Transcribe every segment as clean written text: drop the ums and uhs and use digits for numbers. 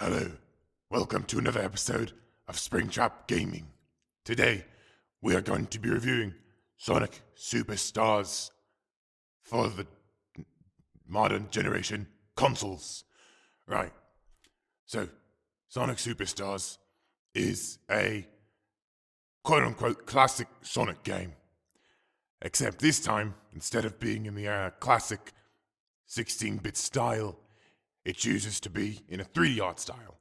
Hello, welcome to another episode of Springtrap Gaming. Today, we are going to be reviewing Sonic Superstars for the modern generation consoles. Right, so Sonic Superstars is a quote-unquote classic Sonic game. Except this time, instead of being in the classic 16-bit style, it chooses to be in a 3D art style.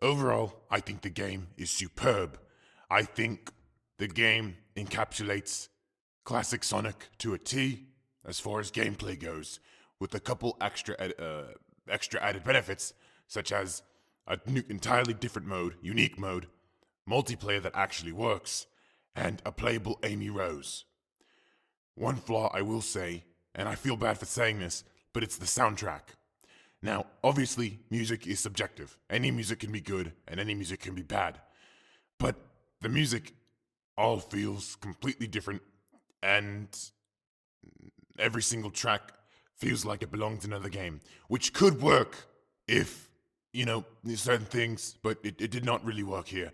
Overall, I think the game is superb. I think the game encapsulates classic Sonic to a T as far as gameplay goes, with a couple extra added benefits, such as a entirely different mode, unique mode, multiplayer that actually works, and a playable Amy Rose. One flaw I will say, and I feel bad for saying this, but it's the soundtrack. Now, obviously, music is subjective. Any music can be good, and any music can be bad. But the music all feels completely different, and every single track feels like it belongs in another game, which could work if, certain things, but it did not really work here.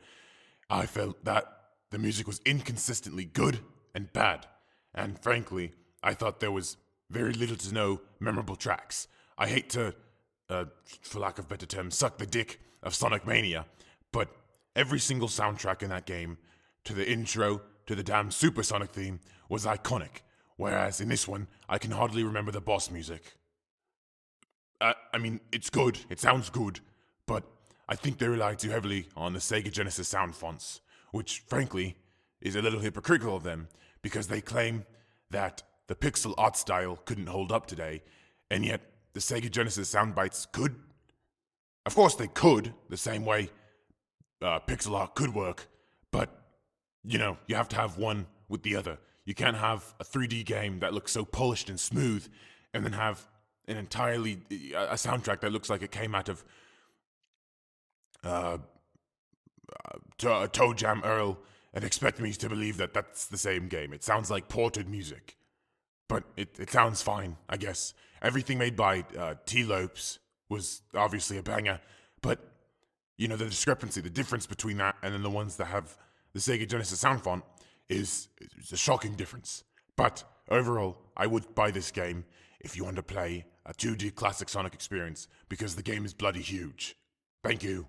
I felt that the music was inconsistently good and bad, and frankly, I thought there was very little to no memorable tracks. I hate to, for lack of better term, suck the dick of Sonic Mania, but every single soundtrack in that game, to the intro, to the damn Supersonic theme, was iconic, whereas in this one, I can hardly remember the boss music. It's good, it sounds good, but I think they rely too heavily on the Sega Genesis sound fonts, which, frankly, is a little hypocritical of them, because they claim that the pixel art style couldn't hold up today, and yet the Sega Genesis soundbites could. Of course they could, the same way pixel art could work, but, you have to have one with the other. You can't have a 3D game that looks so polished and smooth, and then have an entirely, a soundtrack that looks like it came out of Toe Jam Earl, and expect me to believe that that's the same game. It sounds like ported music. But it sounds fine, I guess. Everything made by T-Lopes was obviously a banger, but, the discrepancy, the difference between that and then the ones that have the Sega Genesis sound font is a shocking difference. But overall, I would buy this game if you want to play a 2D classic Sonic experience, because the game is bloody huge. Thank you.